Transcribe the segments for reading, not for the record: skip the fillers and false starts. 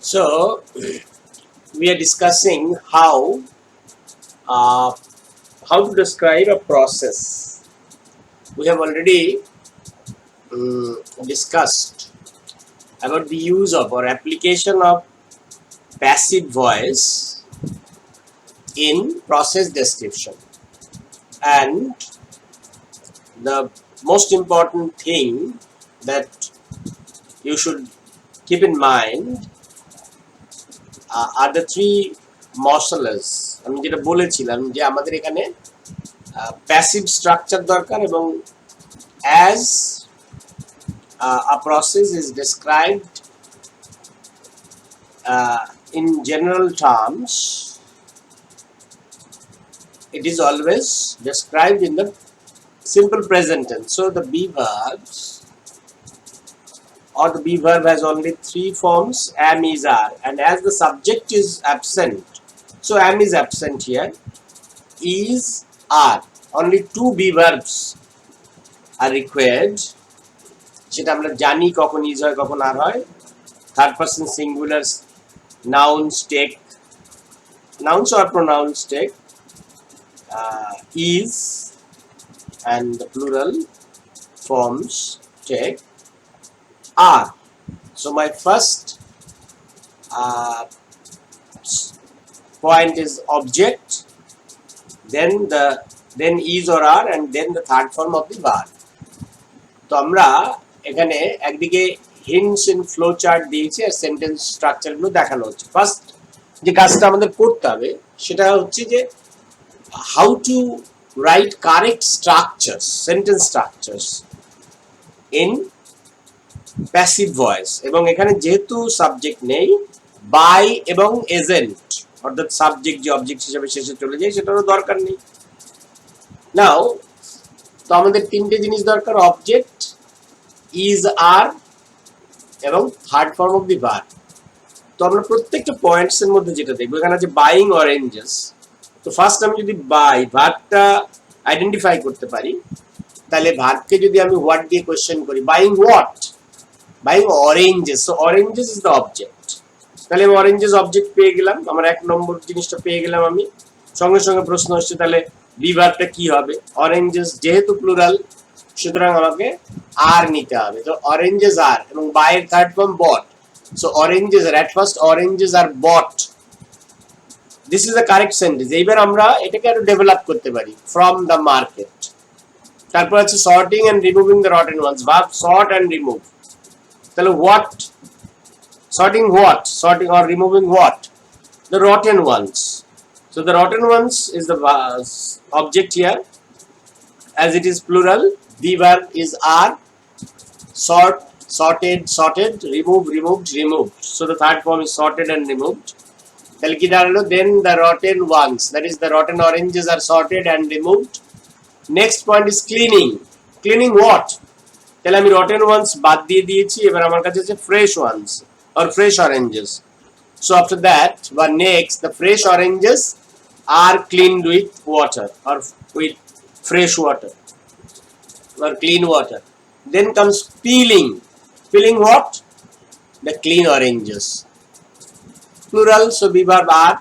So we are discussing uh, how to describe a process. We have already discussed about the use of or application of passive voice in process description, and the most important thing that you should keep in mind are the three মশলাস। আমি যেটা বলেছিলাম যে আমাদের এখানে passive structure দরকার, এবং as a process is described in general terms, it is always described in the simple present tense. So the be verbs or the be verb has only three forms: am, is, are, and as the subject is absent, so am is absent here, is, are, only two be verbs are required. সেটা আমরা জানি কখন is হয় কখন আর হয়। Third person singular nouns take, nouns or pronouns take is, and the plural forms take are. So my first point is object, then is or are, and then the third form of the verb. তো আমরা এখানে একদিকে hints in flow chart দিয়েছি আর sentence structure গুলো দেখানো হচ্ছে। First যে কাজটা আমাদের করতে হবে সেটা হচ্ছে যে how to write correct structures, sentence structures in passive voice। এবং এখানে যেহেতু সাবজেক্ট নেই, বাই এবং এজেন্ট অর্থাৎ সাবজেক্ট যে অবজেক্ট হিসেবে শেষে চলে যায় সেটারও দরকার নেই। নাও তো আমাদের তিনটে জিনিস দরকার: অবজেক্ট, ইজ, আর, এবং third form of the verb. তো আমরা প্রত্যেকটা পয়েন্টস এর মধ্যে যেটা দেখবো, এখানে আছে বাইং অরেঞ্জেস। তো ফার্স্ট আমি যদি বাই ভার্বটা আইডেন্টিফাই করতে পারি, তাহলে ভার্বকে যদি আমি হোয়াট দিয়ে কোয়েশ্চেন করি, buying what, buying oranges, so oranges is the object. তাহলে আমি অরেঞ্জেস অবজেক্ট পেয়ে গেলাম, আমার এক নম্বর জিনিসটা পেয়ে গেলাম আমি। সঙ্গে সঙ্গে প্রশ্ন হচ্ছে তাহলে বি ভার্বটা কি হবে? অরেঞ্জেস যেহেতু প্লুরাল, সুতরাং আমাকে আর নিতে হবে। তো অরেঞ্জেস আর, এবং বাই এর third form bought. So oranges are, at first oranges are bought, this is the correct sentence. এইবার আমরা এটাকে আরো ডেভেলপ করতে পারি, ফ্রম দ্য মার্কেট। তারপর আছে sorting and removing the rotten ones, verb sort and remove. তাহলে what, sorting what, sorting or removing what? The rotten ones. So the rotten ones is the object here, as it is plural. The verb is are, sort, sorted, sorted, remove, removed, removed. So the third form is sorted and removed. Then the rotten ones, that is the rotten oranges, are sorted and removed. Next point is cleaning. Cleaning what? তাহলে আমি rotten ones বাদ দিয়ে দিয়েছি, এবার আমার কাছে আছে fresh ones or fresh oranges. So after that, but next, the fresh oranges are cleaned with water or with fresh water or clean water. Then comes peeling. Peeling what? The clean oranges. Plural, so be verb are.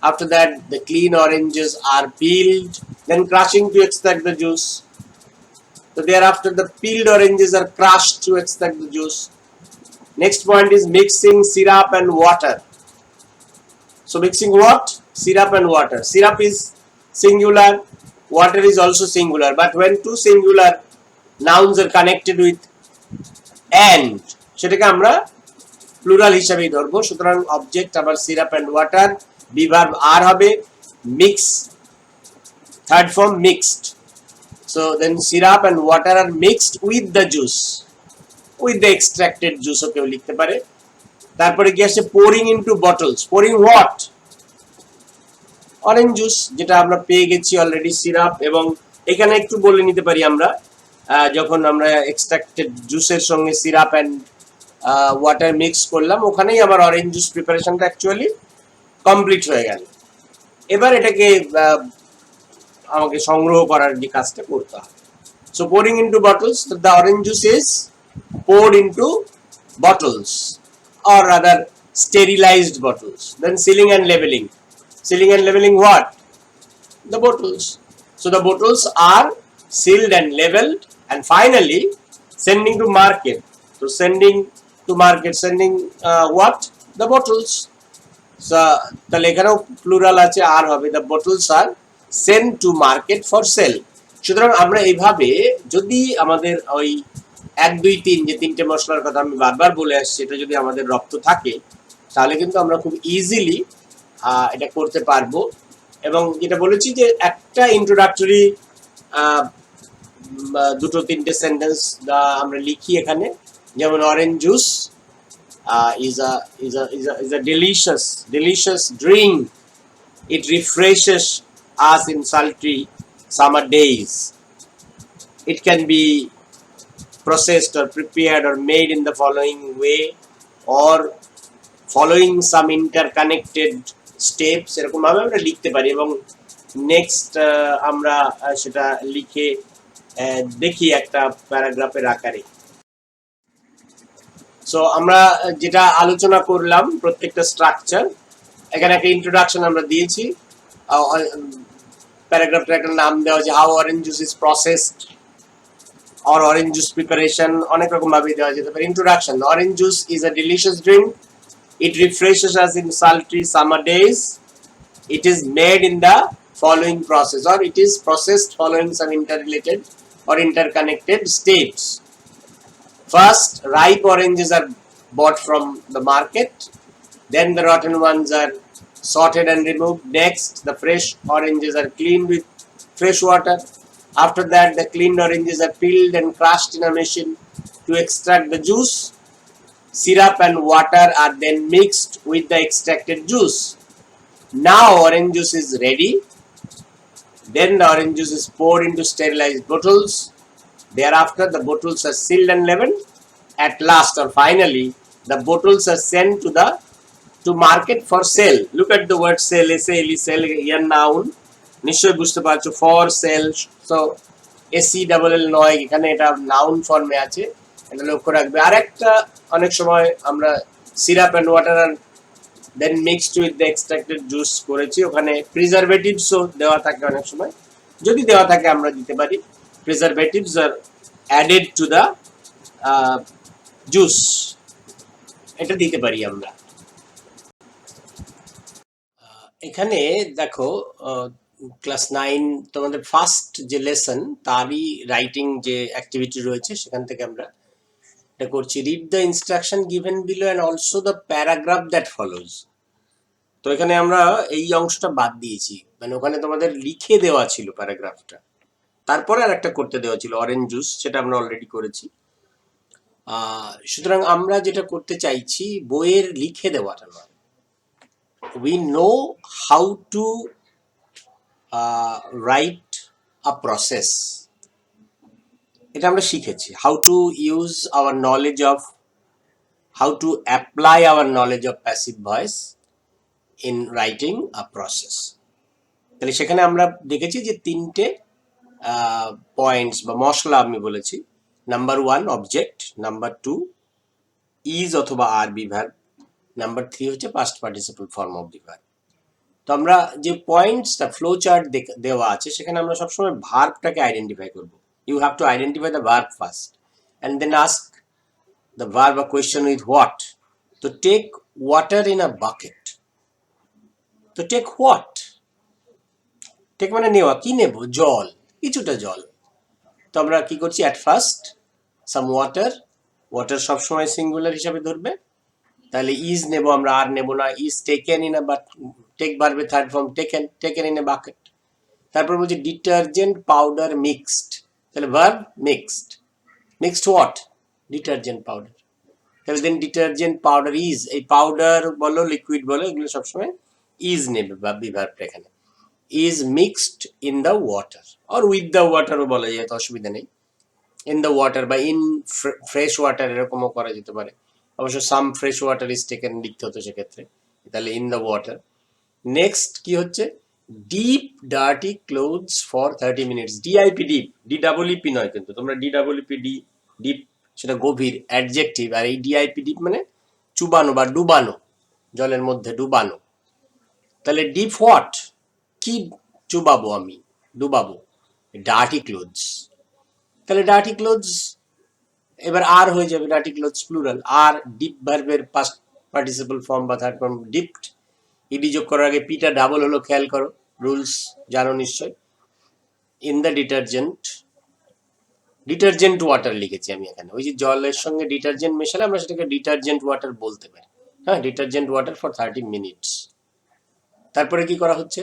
After that, the clean oranges are peeled. Then crushing to extract the juice. So thereafter, the peeled oranges are crushed to extract the juice. Next point is mixing syrup and water. So mixing what? Syrup and water. Syrup is singular, water is also singular, but when two singular nouns are connected with and, সেটাকে আমরা plural হিসেবেই ধরবো। সুতরাং object আবার syrup and water, be verb are হবে, mix, third form mixed. So then syrup and water are mixed with the juice, with the extracted juice ও কেউ লিখতে পারে। তারপরে কি আসছে? pouring into bottles. pouring what? Orange juice, যেটা আমরা পেয়ে গেছি অলরেডি, সিরাপ। এবং এখানে একটু বলে নিতে পারি আমরা, যখন আমরা এক্সট্রাক্টেড জুসের সঙ্গে সিরাপ অ্যান্ড ওয়াটার মিক্স করলাম, ওখানেই আমার অরেঞ্জ জুস প্রিপারেশনটা অ্যাকচুয়ালি কমপ্লিট হয়ে গেল। এবার এটাকে আমাকে সংগ্রহ করার যে কাজটা করতে হবে। So pouring into bottles, the orange juice is poured into bottles, or rather sterilized bottles. Then sealing and labeling. Sealing and labeling what? The bottles. So the bottles are sealed and labeled, and finally sending to market. So sending to market, sending what? The bottles. So তাহলে এখানেও plural আছে, আর হবে the bottles are sent to market for sale. সুতরাং আমরা এইভাবে যদি আমাদের ওই 1 2 3 যে তিনটে মশলার কথা আমি বারবার বলে আসছি, এটা যদি আমাদের রপ্ত থাকে তাহলে কিন্তু আমরা খুব ইজিলি এটা করতে পারবো। এবং যেটা বলেছি যে একটা ইন্ট্রোডাক্টরি দুটো তিনটে সেন্টেন্স আমরা লিখি এখানে, যেমন orange juice is a delicious drink. It refreshes us in sultry summer days. It can be processed or prepared or made in the following way, or following some interconnected steps, এরকম ভাবে আমরা লিখতে পারি। এবং নেক্সট আমরা সেটা লিখে দেখি একটা প্যারাগ্রাফের আকারে। সো আমরা যেটা আলোচনা করলাম প্রত্যেকটা স্ট্রাকচার, এখানে একটা ইন্ট্রোডাকশন আমরা দিয়েছি, প্যারাগ্রাফটার একটা নাম দেওয়া হয়েছে how orange juice is processed or orange juice preparation, অনেক রকম ভাবে দেওয়া যেতে পারে। Introduction, orange juice is a delicious drink. It refreshes us in sultry summer days. It is made in the following process, or it is processed following some interrelated or interconnected steps. First, ripe oranges are bought from the market. Then the rotten ones are sorted and removed. Next, the fresh oranges are cleaned with fresh water. After that, the cleaned oranges are peeled and crushed in a machine to extract the juice. Syrup and water are then mixed with the extracted juice. Now orange juice is ready. Then the orange juice is poured into sterilized bottles. Thereafter, the bottles are sealed and labeled. At last, or finally, the bottles are sent to market for sale. Look at the word sale, S-A-L-E, sale, here noun. নিশ্চয়ই বুঝতে পারছো, for sale. So SELL নয়, এখানে এটা noun ফর্মে আছে, এটা লক্ষ্য রাখবে। আর একটা অনেক সময় আমরা syrup and water are then mixed with the extracted juice করেছি, ওখানে প্রিজারভেটিভসও দেওয়া থাকে অনেক সময়, যদি দেওয়া থাকে আমরা দিতে পারি preservatives are added to the juice, এটা দিতে পারি আমরা। এখানে দেখো ক্লাস 9 তোমাদের ফার্স্ট যে লেসন তারই রাইটিং যে অ্যাক্টিভিটি রয়েছে সেখান থেকে আমরা এটা করছি। Read the instruction given below and also the paragraph that follows. তো এখানে আমরা এই অংশটা বাদ দিয়েছি, মানে ওখানে তোমাদের লিখে দেওয়া ছিল প্যারাগ্রাফটা, তারপরে আর একটা করতে দেওয়া ছিল অরেঞ্জ জুস, সেটা আমরা অলরেডি করেছি। সুতরাং আমরা যেটা করতে চাইছি বইয়ের লিখে দেওয়াটা নয়, we know how to write a process, এটা আমরা শিখেছি। how to use our knowledge of, how to apply our knowledge of passive voice in writing a process। তাহলে সেখানে আমরা দেখেছি যে তিনটে পয়েন্টস বা মশলা আমি বলেছি। নাম্বার 1 অবজেক্ট, নাম্বার 2 ইজ অথবা আর বি ভার্ব, নাম্বার 3 হচ্ছে past participle form of the verb. তো আমরা যে পয়েন্টসটা ফ্লো চার্ট দেওয়া আছে সেখানে আমরা সবসময় ভার্বটাকে আইডেন্টিফাই করব। You have to identify the verb first and then ask the verb a question with what. তো take water in a bucket, তো টেক হোয়াট, টেক মানে নেওয়া, কি নেব? জল, কিছুটা জল। তো আমরা কি করছি, at first some water, water সবসময় সিঙ্গুলার হিসাবে ধরবে, তাহলে ইজ নেব আমরা, আর নেব না। Is taken in a, take ভার্বের third form taken, taken in a bucket. তারপর বলছি ডিটারজেন্ট পাউডার মিক্সড, তাহলে verb mixed, mixed what? Detergent powder. তাহলে দেন ডিটারজেন্ট পাউডার ইজ, এই পাউডার বলো লিকুইড বলো এগুলো সবসময় ইজ নেবে বা বিভার্বটা এখানে। Is mixed in the water, or with the ওয়াটারও বলা যায়, তো অসুবিধা নেই। ইন দ্য ওয়াটার বা ইন ফ্রেশ ওয়াটার এরকমও করা যেতে পারে, অবশ্য some fresh water is taken লিখতে হতো সেক্ষেত্রে, তাহলে ইন দ্য ওয়াটার। নেক্সট কি হচ্ছে, dip dirty clothes for 30 minutes, DIP dip, D double E P নয় কিন্তু, তোমরা ডিডাবলইপি ডিপ সেটা গভীর অ্যাডজেক্টিভ, আর এই ডিআইপি ডিপ মানে চুবানো বা ডুবানো, জলের মধ্যে ডুবানো। তাহলে ডিপ হোয়াট, কি ডুবাবো আমি, ডুবাবো ডার্টি ক্লোথস। তাহলে ডার্টি ক্লোথস এবার আর হয়ে যাবে ডার্টি ক্লোথস প্লুরাল। আর ডিপ ভার্বের পাস্ট পার্টিসিপল ফর্ম বা থার্ড ফর্ম ডিপড। ইডি যোগ করার আগে পিটা ডাবল হলো, খেয়াল করো, রুলস জানো নিশ্চয়। In the detergent, detergent water লিখেছি আমি এখানে, ওই যে জলের সঙ্গে ডিটারজেন্ট মেশালে আমরা সেটাকে ডিটারজেন্ট ওয়াটার বলতে পারি। হ্যাঁ, ডিটারজেন্ট ওয়াটার ফর 30 মিনিটস। তারপরে কি করা হচ্ছে,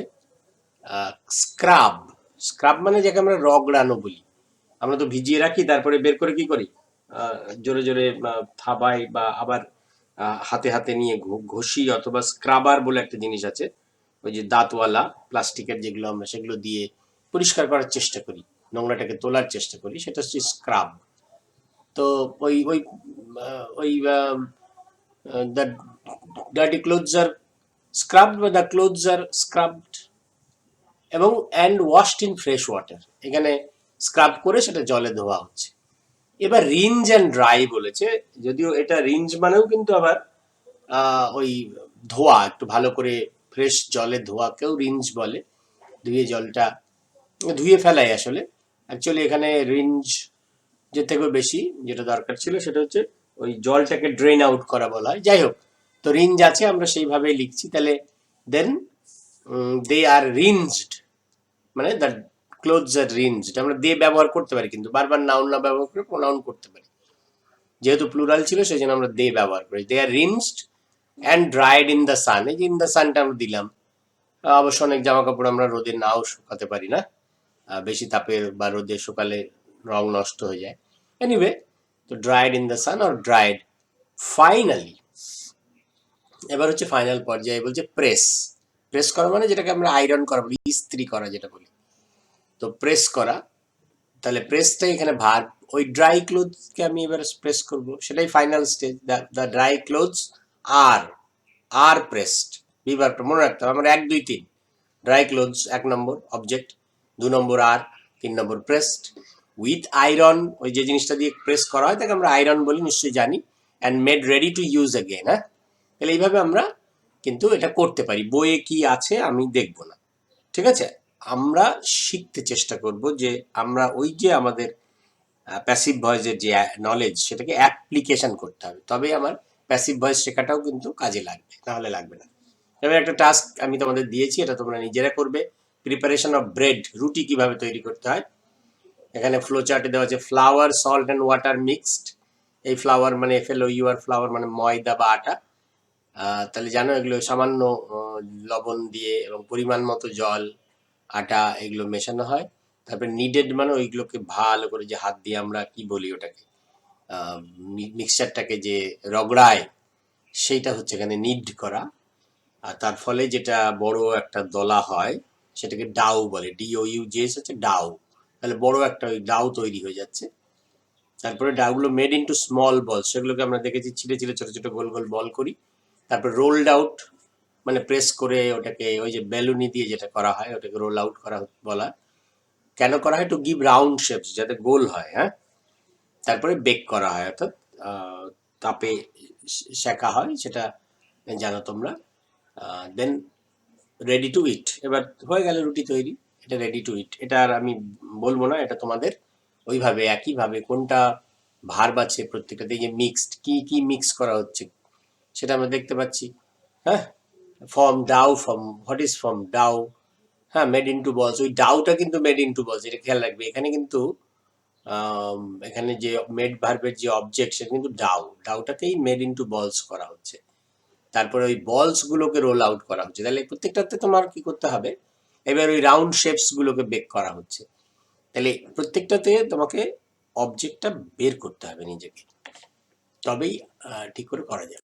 স্ক্রাব। স্ক্রাব মানে যাকে আমরা রগড়ানো বলি। আমরা তো ভিজিয়ে রাখি, তারপরে বের করে কি করি, জোরে জোরে থাবাই বা আবার হাতে হাতে নিয়ে ঘষি, অথবা স্ক্রাবার বলে একটা জিনিস আছে, ওই যে দাঁতওয়ালা প্লাস্টিকের যেগুলো, আমরা সেগুলো দিয়ে পরিষ্কার করার চেষ্টা করি, নোংরাটাকে তোলার চেষ্টা করি, সেটা হচ্ছে স্ক্রাব। তো ওই ওই ওই দ্য ডার্টি ক্লোথস আর স্ক্রাবড বা দ্য ক্লোথস আর স্ক্রাবড এবং and washed in fresh water. এখানে স্ক্রাব করে সেটা জলে ধোয়া হচ্ছে। এবার রিঞ্জ অ্যান্ড ড্রাই বলেছে, যদিও এটা রিঞ্জ মানেও কিন্তু আবার ওই ধোয়া, একটু ভালো করে ফ্রেশ জলে ধোয়াকেও রিঞ্জ বলে। ধুয়ে জলটা ধুয়ে ফেলাই আসলে, অ্যাকচুয়ালি এখানে রিঞ্জ যে থেকেও বেশি যেটা দরকার ছিল সেটা হচ্ছে ওই জলটাকে ড্রেন আউট করা বলা হয়। যাই হোক, তো রিঞ্জ আছে, আমরা সেইভাবেই লিখছি। তাহলে দেন দে আর রিঞ্জড, মানে দ্য ক্লোথস আর রিঞ্জড। আমরা দে ব্যবহার করতে পারি, কিন্তু বারবার নাউন না ব্যবহার করে প্রোনাউন করতে পারি। যেহেতু প্লুরাল ছিল সেই জন্য আমরা দে ব্যবহার করি। They are rinsed and dried in the sun. এই যে ইন দ্য সানটা আমরা দিলাম, অবশ্য অনেক জামা কাপড় আমরা রোদে নাও শুকাতে পারি না, বেশি তাপের বা রোদে শুকালে রং নষ্ট হয়ে যায়। এনিওয়ে, তো dried in the San or dried. Finally, এবার হচ্ছে ফাইনাল পর্যায়ে বলছে প্রেস। প্রেস করা মানে যেটাকে আমরা আয়রন করা বলি, ইস্ত্রি করা যেটা বলি। তো প্রেস করা, তাহলে প্রেসটা এখানে ভার্ব। ওই ড্রাই ক্লোথসকে আমি এবার প্রেস করব, সেটাই final stage. The dry clothes are pressed. বিভার্বটা মনে রাখতে হবে আমার, 1 2 3। ড্রাই ক্লোথস 1 নম্বর অবজেক্ট, 2 নম্বর আর, 3 নম্বর প্রেসড। উইথ আয়রন, ওই যে জিনিসটা দিয়ে প্রেস করা হয় তাকে আমরা আয়রন বলি, নিশ্চয়ই জানি। And made ready to use again. হ্যাঁ, তাহলে এইভাবে আমরা কিন্তু এটা করতে পারি। বইয়ে কি আছে আমি দেখব না, ঠিক আছে। আমরা শিখতে চেষ্টা করব যে আমরা ওই যে আমাদের প্যাসিভ ভয়েসের যে নলেজ, সেটাকে অ্যাপ্লিকেশন করতে হবে, তবে আমার প্যাসিভ ভয়েস শেখাটাও কিন্তু কাজে লাগবে, নাহলে লাগবে না। এবার একটা টাস্ক আমি তোমাদের দিয়েছি, এটা তোমরা নিজেরা করবে। প্রিপারেশন অফ ব্রেড, রুটি কিভাবে তৈরি করতে হয়। এখানে ফ্লো চার্টে দেওয়া আছে flower, salt and water mixed. এই ফ্লাওয়ার মানে FLOUR, ফ্লাওয়ার মানে ময়দা বা আটা। তাহলে জানো এগুলো সামান্য লবণ দিয়ে এবং পরিমাণ মতো জল, আটা, এগুলো মেশানো হয়। তারপরে নিডেড মানে ওইগুলোকে ভালো করে, যে হাত দিয়ে আমরা কি বলি ওটাকে, মিক্সচারটাকে যে রগড়ায়, সেইটা হচ্ছে এখানে নিড করা। আর তার ফলে যেটা বড় একটা দলা হয় সেটাকে ডাউ বলে, DOUGS হচ্ছে ডাউ। তাহলে বড় একটা ওই ডাউ তৈরি হয়ে যাচ্ছে। তারপরে ডাউগুলো মেড ইনটু স্মল বল, সেগুলোকে আমরা দেখেছি ছিঁড়ে ছিঁড়ে ছোট ছোট গোল গোল বল করি। তারপর রোলড আউট, মানে প্রেস করে ওটাকে, ওই যে বেলুনি দিয়ে যেটা করা হয় ওটাকে রোল আউট করা বলা। কেন করা হয়, টু গিভ রাউন্ড শেপস, যাতে গোল হয়। হ্যাঁ, তারপরে বেক করা হয়, অর্থাৎ তাপে সেকা হয়, সেটা জানো তোমরা। দেন রেডি টু ইট, এবার হয়ে গেল রুটি তৈরি, এটা রেডি টু ইট। এটা আর আমি বলবো না, এটা তোমাদের ওইভাবে একইভাবে কোনটা ভার্ব আছে প্রত্যেকটাতে, যে মিক্সড, কি কি মিক্স করা হচ্ছে সেটা আমরা দেখতে পাচ্ছি। হ্যাঁ, form Dow, form what is form Dow. হ্যাঁ, মেড ইনটু বলস, ওই ডাউটা কিন্তু মেড ইনটু বলস, এটা খেয়াল রাখবে। এখানে কিন্তু এখানে যে মেড ভার্বের যে অবজেক্ট সেটা কিন্তু ডাউটাকেই মেড ইনটু বলস করা হচ্ছে। তারপরে ওই বলস গুলোকে রোল আউট করা হচ্ছে। তাহলে প্রত্যেকটাতে তোমার কি করতে হবে, এবার ওই রাউন্ড শেপস গুলোকে বেক করা হচ্ছে। তাহলে প্রত্যেকটাতে তোমাকে অবজেক্টটা বের করতে হবে নিজেকে, তবেই ঠিক করে করা যাবে।